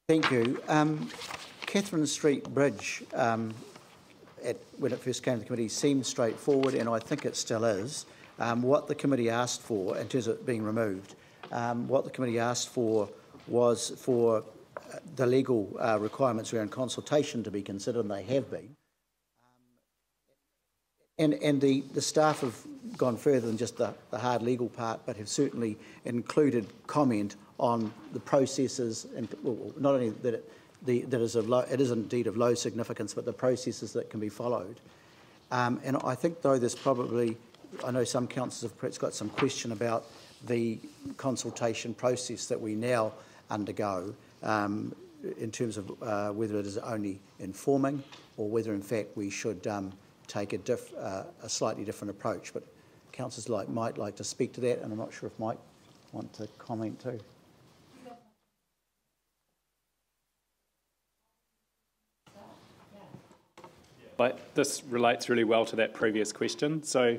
Thank you. Catherine Street Bridge, when it first came to the committee, seemed straightforward, and I think it still is. What the committee asked for, in terms of it being removed, what the committee asked for was for the legal requirements around consultation to be considered, and they have been. And the staff have gone further than just the hard legal part, but have certainly included comment on the processes, and well, not only that it is indeed of low significance, but the processes that can be followed. And I think, though, there's probably, I know some councillors have perhaps got some question about the consultation process that we now undergo in terms of whether it is only informing or whether, in fact, we should take a slightly different approach. But councillors might like to speak to that, and I'm not sure if Mike want to comment too. This relates really well to that previous question. So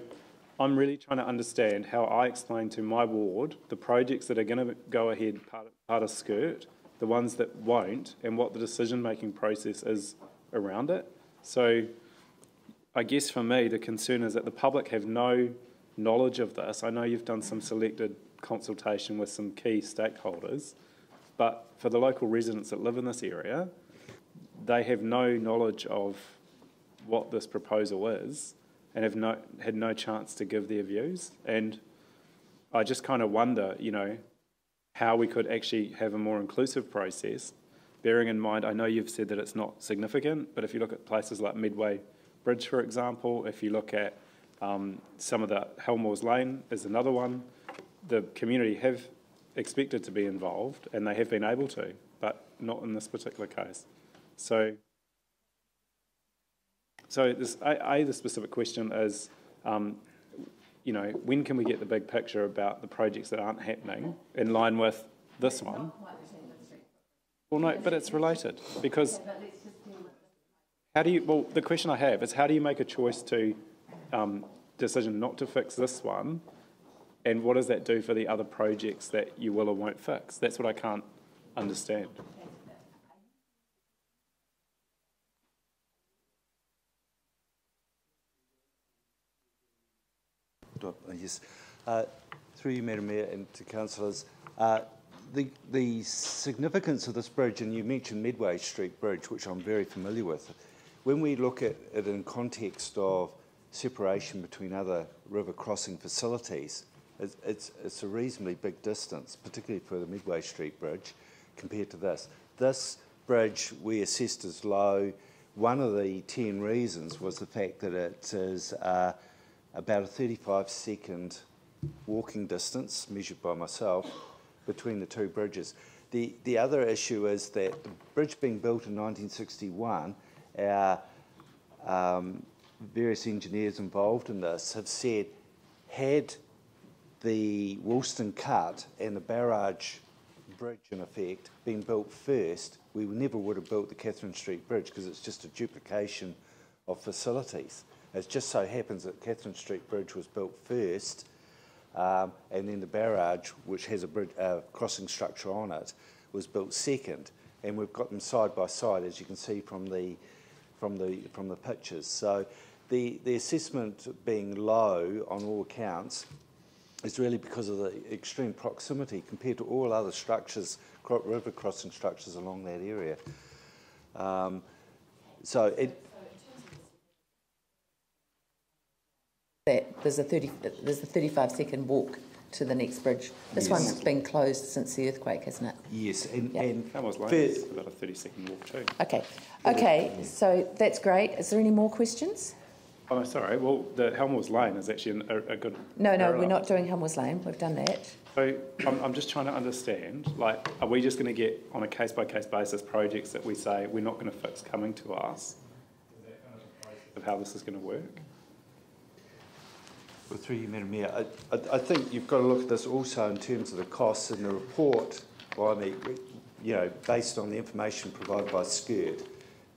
I'm really trying to understand how I explain to my ward the projects that are going to go ahead part of skirt, the ones that won't, and what the decision-making process is around it. So I guess for me, the concern is that the public have no knowledge of this. I know you've done some selected consultation with some key stakeholders, but for the local residents that live in this area, they have no knowledge of what this proposal is and have had no chance to give their views. And I just kind of wonder, how we could actually have a more inclusive process, bearing in mind, I know you've said that it's not significant, but if you look at places like Midway Bridge, for example, if you look at some of the Helmores Lane is another one, the community have expected to be involved and they have been able to, but not in this particular case. So the specific question is, when can we get the big picture about the projects that aren't happening in line with this one? Well, no, but it's related because the question I have is, how do you make a choice to decision not to fix this one, and what does that do for the other projects that you will or won't fix? That's what I can't understand. Yes, through you, Madam Mayor, and to councillors, the significance of this bridge, and you mentioned Midway Street Bridge, which I'm very familiar with. When we look at it in context of separation between other river crossing facilities, it's a reasonably big distance, particularly for the Midway Street Bridge, compared to this. This bridge we assessed as low. One of the 10 reasons was the fact that it is about a 35-second walking distance, measured by myself, between the two bridges. The other issue is that the bridge being built in 1961, our various engineers involved in this have said, had the Woolston Cut and the barrage bridge, in effect, been built first, we never would have built the Catherine Street Bridge because it's just a duplication of facilities. It just so happens that Catherine Street Bridge was built first, and then the barrage, which has a crossing structure on it, was built second. And we've got them side by side, as you can see from the pictures. So the assessment being low on all accounts is really because of the extreme proximity compared to all other structures, river crossing structures along that area. There's a 35-second walk to the next bridge. This one's been closed since the earthquake, hasn't it? Yes, and Helmores Lane is about a 30-second walk too. Okay, so that's great. Is there any more questions? Oh, no, sorry. Well, the Helmores Lane is actually a good... No, we're not doing Helmores Lane. We've done that. So I'm just trying to understand, are we just going to get, on a case-by-case basis, projects that we say we're not going to fix coming to us? Is that kind of a process of how this is going to work? Well, through you, Madam Mayor, I think you've got to look at this also in terms of the costs in the report by me, based on the information provided by Skirt,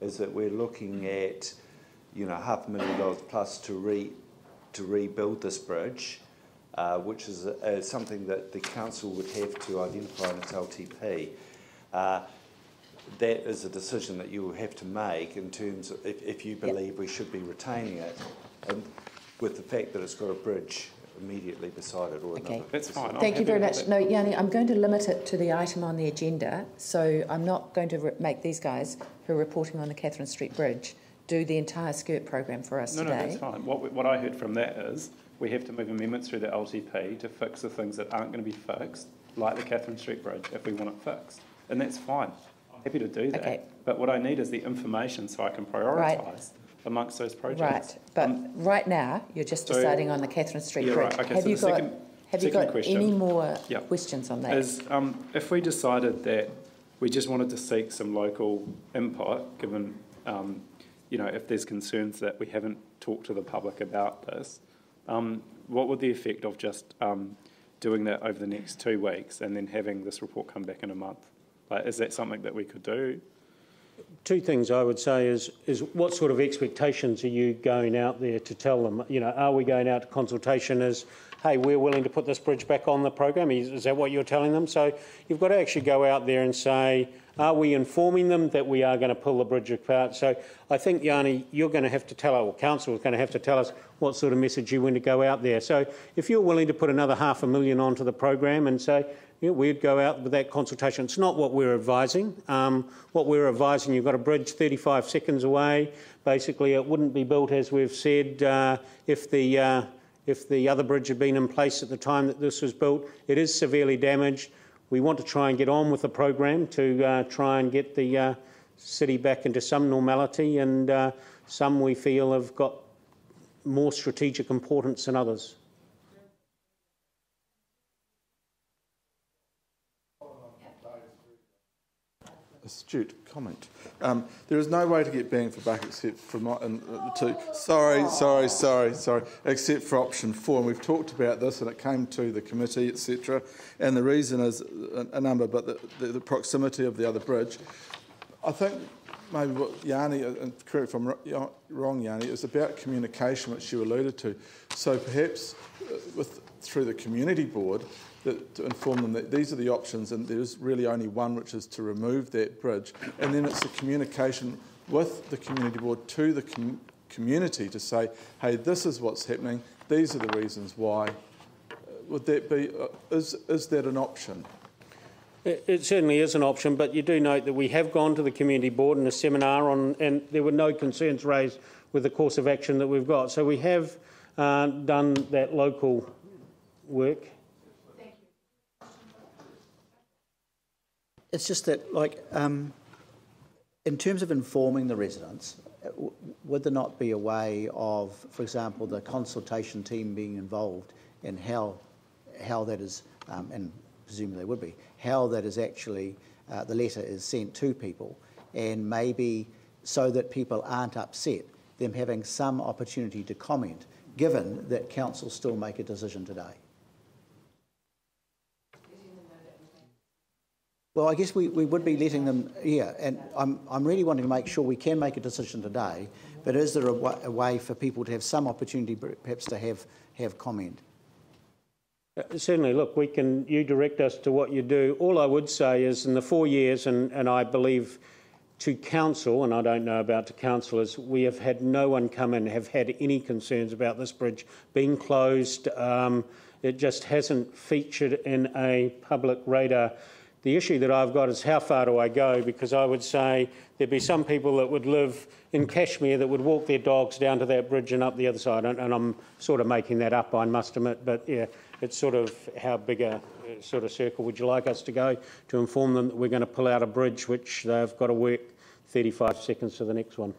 is that we're looking at, $500,000 plus to rebuild this bridge, which is something that the council would have to identify in its LTP. that is a decision that you will have to make in terms of if you believe we should be retaining it, and with the fact that it's got a bridge immediately beside it or another. That's fine. Thank you very much. No, Yanni, I'm going to limit it to the item on the agenda, so I'm not going to make these guys who are reporting on the Catherine Street Bridge do the entire skirt program for us today. No, that's fine. What I heard from that is we have to move amendments through the LTP to fix the things that aren't going to be fixed, like the Catherine Street Bridge, if we want it fixed. And that's fine. I'm happy to do that. Okay. But what I need is the information so I can prioritise amongst those projects. Right, but right now you're just deciding on the Catherine Street Bridge. Right. Okay, have you got any more questions on that? Is, if we decided that we just wanted to seek some local input, given if there's concerns that we haven't talked to the public about this, what would the effect of just doing that over the next 2 weeks and then having this report come back in a month? Like, is that something that we could do? Two things I would say is what sort of expectations are you going out there to tell them? Are we going out to consultation as, hey, we're willing to put this bridge back on the program? Is that what you're telling them? So you've got to actually go out there and say, are we informing them that we are going to pull the bridge apart? So I think, Yanni, you're going to have to tell us, or council is going to have to tell us what sort of message you want to go out there. So if you're willing to put another $500,000 onto the program and say, we'd go out with that consultation. It's not what we're advising. What we're advising, you've got a bridge 35 seconds away. Basically, it wouldn't be built, as we've said, if the other bridge had been in place at the time that this was built. It is severely damaged. We want to try and get on with the program to try and get the city back into some normality, and some we feel have got more strategic importance than others. Astute comment. There is no way to get bang for buck except for except for option 4, and we've talked about this, and it came to the committee, etc. And the reason is a number, but the proximity of the other bridge. I think maybe what Yanni, and correct if I'm wrong, Yanni, is about communication, which you alluded to. So perhaps through the community board, to inform them that these are the options and there's really only one, which is to remove that bridge. And then it's a communication with the community board to the community to say, hey, this is what's happening, these are the reasons why. Would that be, is that an option? It certainly is an option, but you do note that we have gone to the community board in a seminar and there were no concerns raised with the course of action that we've got. So we have done that local work. It's just that, like, in terms of informing the residents, would there not be a way of, for example, the consultation team being involved in how that is, and presumably there would be, how that is actually, the letter is sent to people, and maybe so that people aren't upset, them having some opportunity to comment, given that council still make a decision today? Well, I guess we would be letting them, and I'm really wanting to make sure we can make a decision today, but is there a way for people to have some opportunity perhaps to have comment? Certainly, look, you direct us to what you do. All I would say is in the 4 years, and I believe to council, and I don't know about to councillors, we have had no one come in have had any concerns about this bridge being closed. It just hasn't featured in a public radar. The issue that I've got is how far do I go, because I would say there'd be some people that would live in Kashmir that would walk their dogs down to that bridge and up the other side, and I'm sort of making that up, I must admit, but yeah, it's sort of how big a sort of circle would you like us to go to inform them that we're going to pull out a bridge which they've got to work 35 seconds to the next one.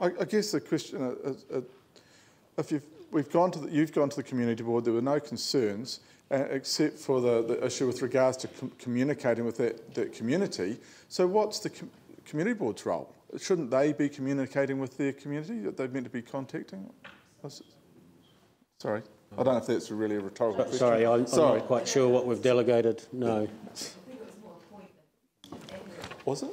I guess the question is, if you've gone to the community board, there were no concerns, except for the issue with regards to communicating with that community. So what's the community board's role? Shouldn't they be communicating with their community that they're meant to be contacting? Sorry, I don't know if that's really a rhetorical question. Sorry, I'm not quite sure what we've delegated. No. Was it?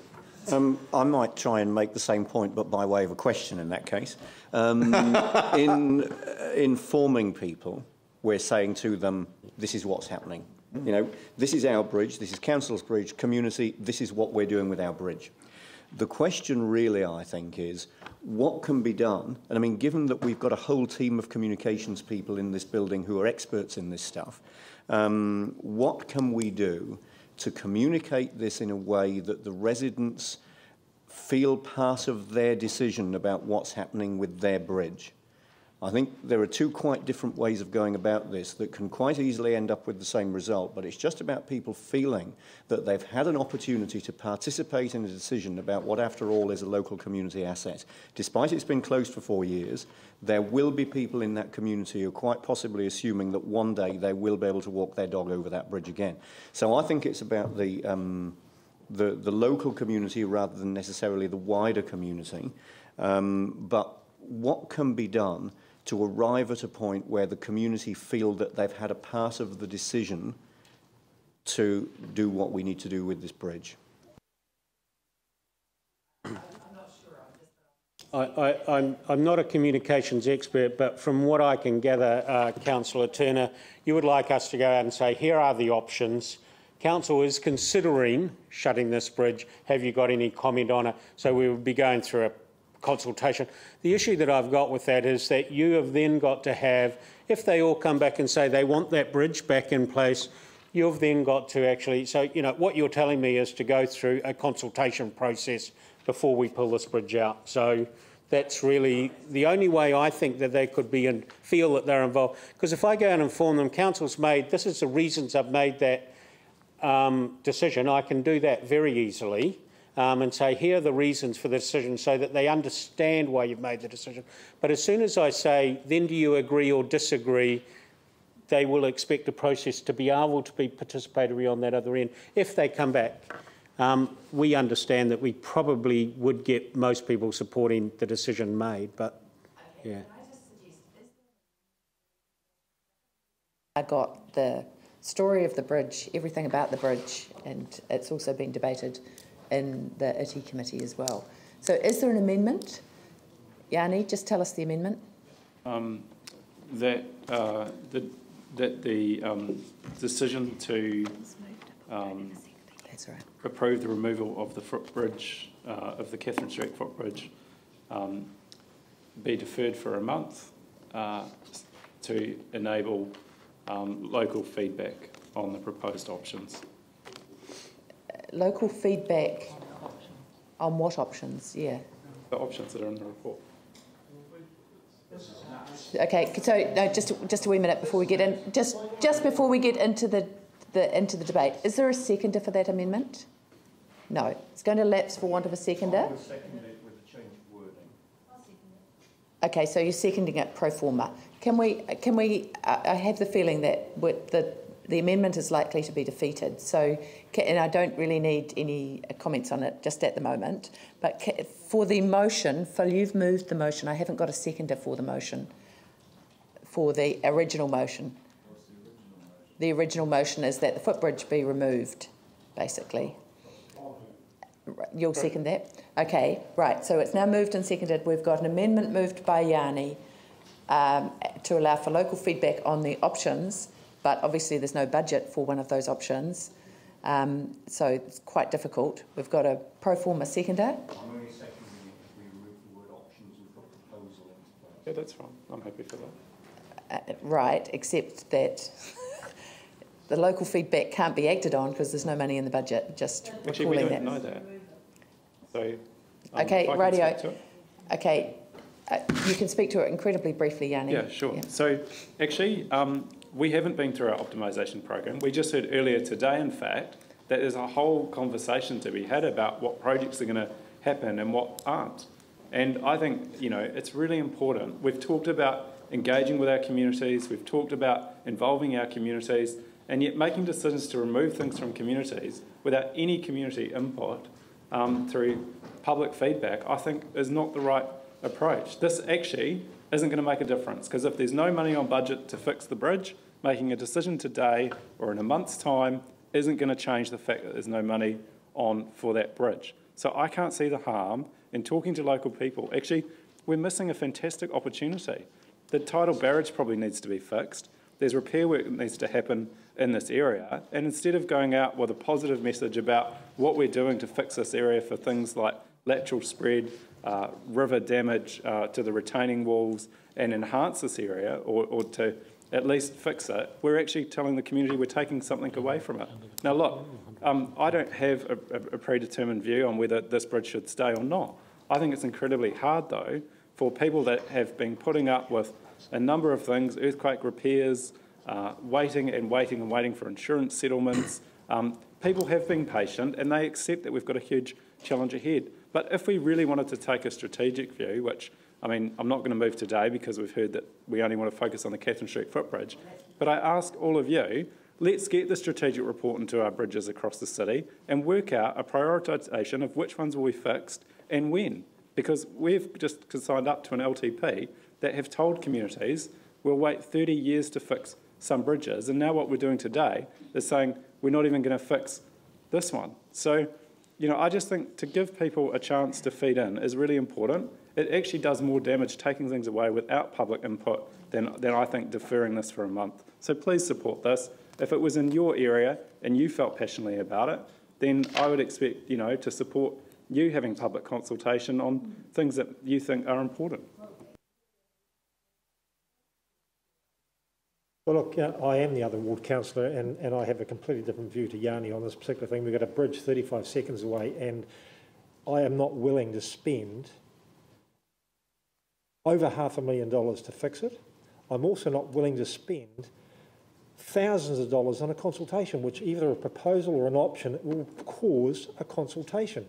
I might try and make the same point, but by way of a question in that case. In informing people, we're saying to them, this is what's happening. You know, this is our bridge, this is council's bridge, community, this is what we're doing with our bridge. The question really, I think, is what can be done? And I mean, given that we've got a whole team of communications people in this building who are experts in this stuff, what can we do to communicate this in a way that the residents feel part of their decision about what's happening with their bridge? I think there are two quite different ways of going about this that can quite easily end up with the same result, but it's just about people feeling that they've had an opportunity to participate in a decision about what, after all, is a local community asset. Despite it's been closed for 4 years, there will be people in that community who are quite possibly assuming that one day they will be able to walk their dog over that bridge again. So I think it's about the local community rather than necessarily the wider community. But what can be done to arrive at a point where the community feel that they've had a part of the decision to do what we need to do with this bridge? I'm not a communications expert, but from what I can gather, Councillor Turner, you would like us to go out and say, here are the options. Council is considering shutting this bridge. Have you got any comment on it? So we would be going through a consultation. The issue that I've got with that is that you have then got to have, if they all come back and say they want that bridge back in place, you've then got to actually, so, you know, what you're telling me is to go through a consultation process before we pull this bridge out. So that's really the only way I think that they could be and feel that they're involved. Because if I go out and inform them, council's made, this is the reasons I've made that decision, I can do that very easily. And say, here are the reasons for the decision, so that they understand why you've made the decision. But as soon as I say, then do you agree or disagree, they will expect the process to be able to be participatory on that other end. If they come back, we understand that we probably would get most people supporting the decision made, but yeah. Can I just suggest, I got the story of the bridge, everything about the bridge, and it's also been debated in the ITI committee as well. So is there an amendment? Yanni, just tell us the amendment. That the decision to That's right. approve the removal of the footbridge, of the Catherine Street footbridge, be deferred for a month to enable local feedback on the proposed options. Local feedback on what options? Yeah. The options that are in the report. Okay. So no, just a wee minute before we get in. Just before we get into the debate, is there a seconder for that amendment? No. It's going to lapse for want of a seconder. I will second it with a change of wording. Okay. So you're seconding it pro forma. Can we? I have the feeling that the amendment is likely to be defeated, so, and I don't really need any comments on it just at the moment, but for the motion, Phil, you've moved the motion. I haven't got a seconder for the motion, for the original motion. What's the original motion? The original motion is that the footbridge be removed, basically. You'll second that? Okay, right, so it's now moved and seconded. We've got an amendment moved by Yanni to allow for local feedback on the options, but obviously there's no budget for one of those options, so it's quite difficult. We've got a pro forma seconder. I'm only seconding it if we remove the word options and put proposal into place. Yeah, that's fine. I'm happy for that. Right, except that the local feedback can't be acted on because there's no money in the budget. Just Actually, we recalling don't that. know that. So, okay, if I can radio. speak to it. Okay, you can speak to it incredibly briefly, Yanni. Yeah, sure. Yeah. So, actually, we haven't been through our optimisation program. We just heard earlier today, in fact, that there's a whole conversation to be had about what projects are going to happen and what aren't. And I think, you know, it's really important. We've talked about engaging with our communities, we've talked about involving our communities, and yet making decisions to remove things from communities without any community input through public feedback, I think is not the right approach. This actually isn't going to make a difference, because if there's no money on budget to fix the bridge, making a decision today or in a month's time isn't going to change the fact that there's no money on for that bridge. So I can't see the harm in talking to local people. Actually, we're missing a fantastic opportunity. The tidal barrage probably needs to be fixed. there's repair work that needs to happen in this area, and instead of going out with a positive message about what we're doing to fix this area for things like lateral spread, river damage to the retaining walls, and enhance this area, or to at least fix it, we're actually telling the community we're taking something away from it. Now look, I don't have a predetermined view on whether this bridge should stay or not. I think it's incredibly hard though for people that have been putting up with a number of things, earthquake repairs, waiting for insurance settlements. People have been patient and they accept that we've got a huge challenge ahead. But if we really wanted to take a strategic view, which, I mean, I'm not going to move today because we've heard that we only want to focus on the Catherine Street footbridge, but I ask all of you, let's get the strategic report into our bridges across the city and work out a prioritisation of which ones will be fixed and when. Because we've just signed up to an LTP that have told communities we'll wait 30 years to fix some bridges, and now what we're doing today is saying we're not even going to fix this one. So, you know, I just think to give people a chance to feed in is really important. It actually does more damage taking things away without public input than I think deferring this for a month. So please support this. If it was in your area and you felt passionately about it, then I would expect, you know, to support you having public consultation on things that you think are important. Well, look, I am the other ward councillor and I have a completely different view to Yanni on this particular thing. We've got a bridge 35 seconds away and I am not willing to spend over $500,000 to fix it. I'm also not willing to spend thousands of dollars on a consultation, which either a proposal or an option will cause a consultation.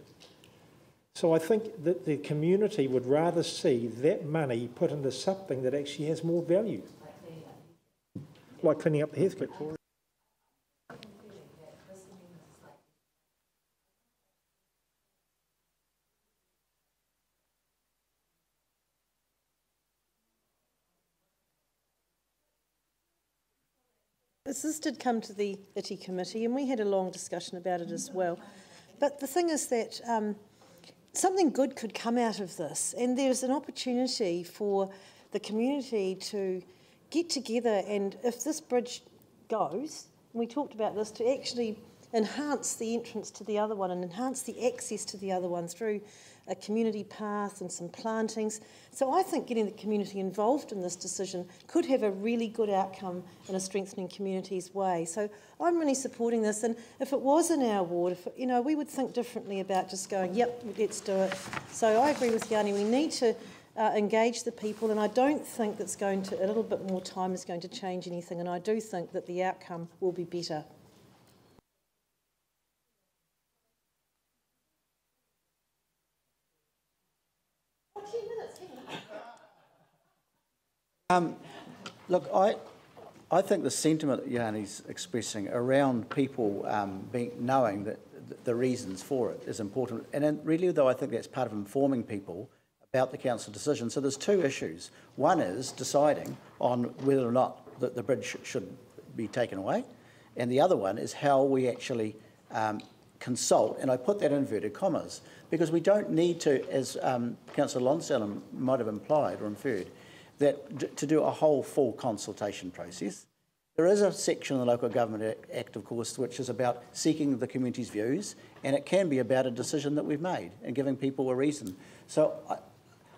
So I think that the community would rather see that money put into something that actually has more value. Like cleaning up the Heathcliff. This did come to the ITI committee and we had a long discussion about it as well. But the thing is that something good could come out of this, and there's an opportunity for the community to get together, and if this bridge goes, and we talked about this, to actually enhance the entrance to the other one and enhance the access to the other one through a community path and some plantings. So I think getting the community involved in this decision could have a really good outcome in a strengthening community's way. So I'm really supporting this, and if it was in our ward, you know, we would think differently about just going, yep, let's do it. So I agree with Yanni, we need to engage the people, and I don't think that's going to, a little bit more time is going to change anything, and I do think that the outcome will be better. Look, I think the sentiment that Yanni's expressing around people knowing that the reasons for it is important, and then really though I think that's part of informing people about the council decision. So there's two issues. One is deciding on whether or not the bridge should be taken away, and the other one is how we actually consult, and I put that in inverted commas, because we don't need to, as Councillor Lonsdale might have implied or inferred, that to do a whole full consultation process. There is a section of the Local Government Act, of course, which is about seeking the community's views, and it can be about a decision that we've made and giving people a reason. So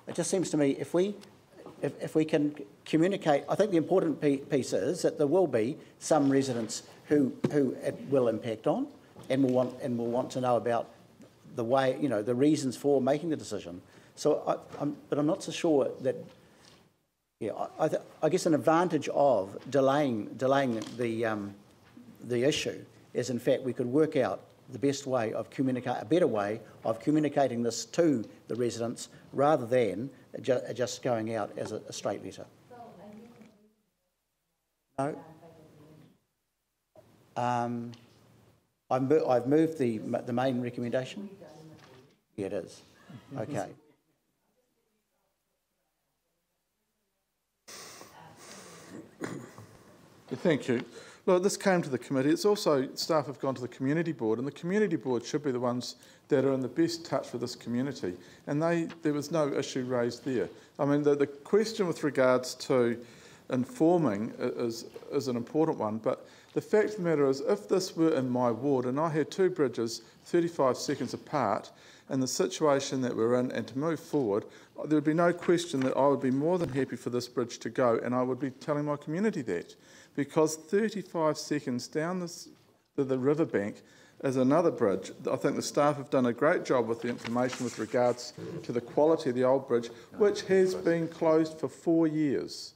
it just seems to me if we can communicate, I think the important piece is that there will be some residents who it will impact on, and will want to know about the way, you know, the reasons for making the decision. So, but I'm not so sure that. Yeah, I guess an advantage of delaying the issue is, in fact, we could work out the best way of a better way of communicating this to the residents rather than just going out as a straight letter. No. I've moved the main recommendation. Yeah, it is. Okay. Thank you. Look, this came to the committee. It's also, staff have gone to the community board, and the community board should be the ones that are in the best touch with this community. And there was no issue raised there. I mean, the question with regards to informing is an important one. But the fact of the matter is, if this were in my ward and I had two bridges 35 seconds apart, in the situation that we're in, and to move forward, there would be no question that I would be more than happy for this bridge to go, and I would be telling my community that. Because 35 seconds down the riverbank is another bridge. I think the staff have done a great job with the information with regards to the quality of the old bridge, which has been closed for 4 years.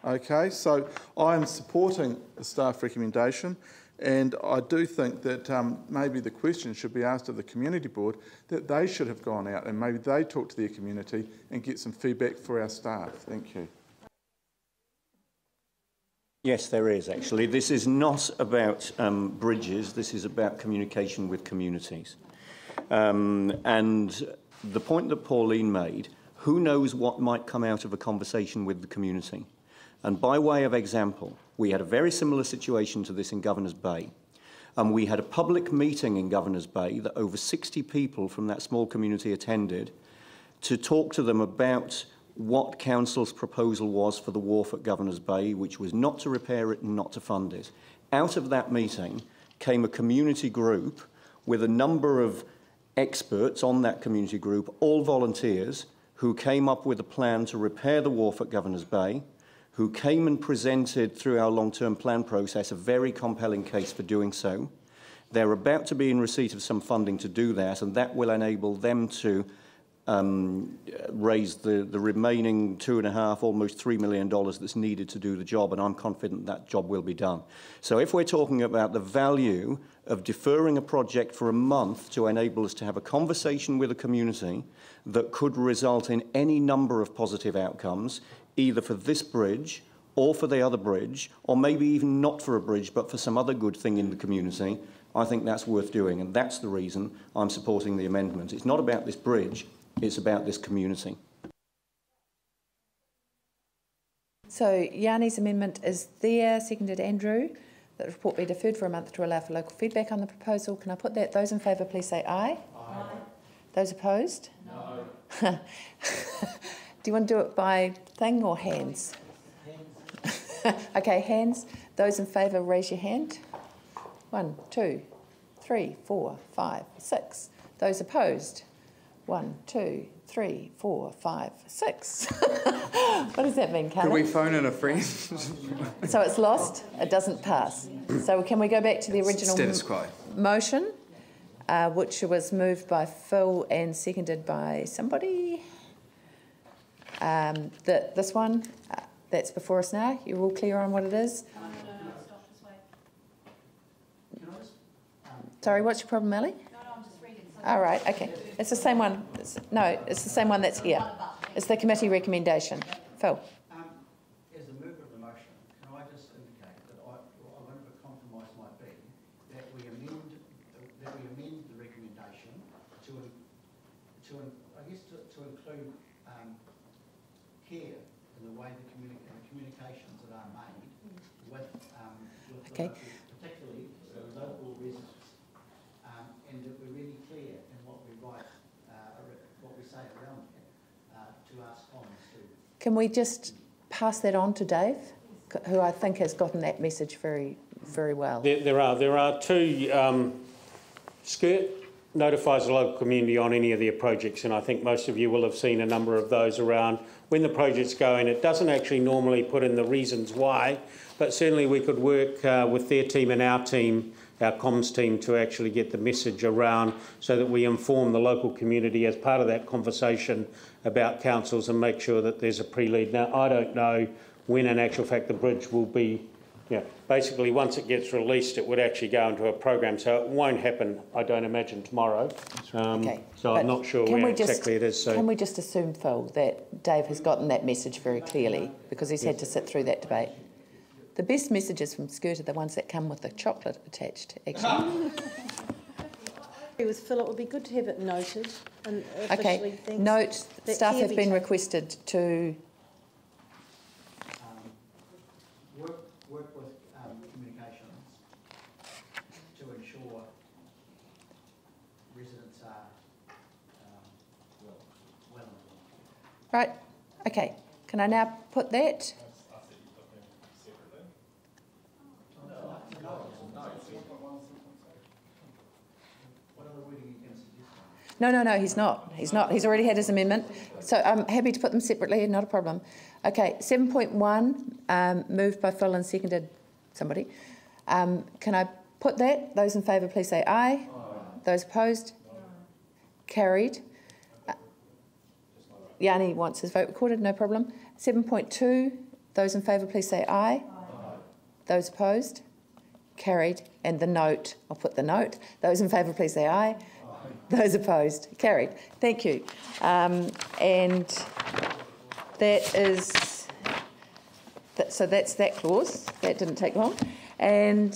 Okay, so I am supporting the staff recommendation, and I do think that maybe the question should be asked of the community board that they should have gone out and maybe they talk to their community and get some feedback for our staff. Thank you. Yes, there is actually. This is not about bridges, this is about communication with communities. And the point that Pauline made, who knows what might come out of a conversation with the community? And by way of example, we had a very similar situation to this in Governor's Bay. And we had a public meeting in Governor's Bay that over 60 people from that small community attended to talk to them about what Council's proposal was for the wharf at Governor's Bay, which was not to repair it and not to fund it. Out of that meeting came a community group with a number of experts on that community group, all volunteers, who came up with a plan to repair the wharf at Governor's Bay, who came and presented through our long-term plan process a very compelling case for doing so. They're about to be in receipt of some funding to do that, and that will enable them to raise the remaining $2.5, almost $3 million that's needed to do the job, and I'm confident that job will be done. So if we're talking about the value of deferring a project for a month to enable us to have a conversation with a community that could result in any number of positive outcomes, either for this bridge or for the other bridge, or maybe even not for a bridge but for some other good thing in the community, I think that's worth doing, and that's the reason I'm supporting the amendment. It's not about this bridge, it's about this community. So Yanni's amendment is there, seconded Andrew, that the report be deferred for a month to allow for local feedback on the proposal. Can I put that? Those in favour, please say aye. Aye. Those opposed? No. Do you want to do it by thing or hands? Hands. Okay, hands. Those in favour, raise your hand. 1, 2, 3, 4, 5, 6. Those opposed? 1, 2, 3, 4, 5, 6. What does that mean, Carla? Can we phone in a friend? So it's lost. It doesn't pass. So can we go back to the original status quo motion, which was moved by Phil and seconded by somebody? This one that's before us now. You're all clear on what it is? Sorry, what's your problem, Ellie? I'm just reading. All right, okay. It's the same one. It's the same one that's here. It's the committee recommendation. Phil. As the mover of the motion, can I just indicate that I wonder if a compromise might be that we amend the recommendation to include care in the way the communications that are made with Okay. particularly local residents. And that we're really clear in what we write, what we say around it, to ask comments to. Can we just pass that on to Dave, who I think has gotten that message very, very well? There are two. Skirt notifies the local community on any of their projects, and I think most of you will have seen a number of those around when the project's going. It doesn't actually normally put in the reasons why, but certainly we could work with their team and our team, our comms team, to actually get the message around so that we inform the local community as part of that conversation about councils and make sure that there's a pre-lead. Now, I don't know when in actual fact the bridge will be, basically once it gets released it would actually go into a program, so it won't happen, I don't imagine, tomorrow. Okay. So I'm not sure where exactly it is. So. Can we just assume, Phil, that Dave has gotten that message very clearly because he's had to sit through that debate? The best messages from Skirt are the ones that come with the chocolate attached, actually. With Phil, it would be good to have it noted. And okay, note, staff have been requested to... Work with communications to ensure residents are well informed. Right, okay. Can I now put that? No, he's not. He's not. He's already had his amendment. So I'm happy to put them separately, not a problem. Okay, 7.1, moved by Phil and seconded somebody. Can I put that? Those in favour, please say aye. Aye. Those opposed? No. Carried. Yanni wants his vote recorded, no problem. 7.2, those in favour, please say aye. Aye. Those opposed? Carried. And the note, I'll put the note. Those in favour, please say aye. Those opposed? Carried. Thank you. And that is, so that's that clause. That didn't take long. And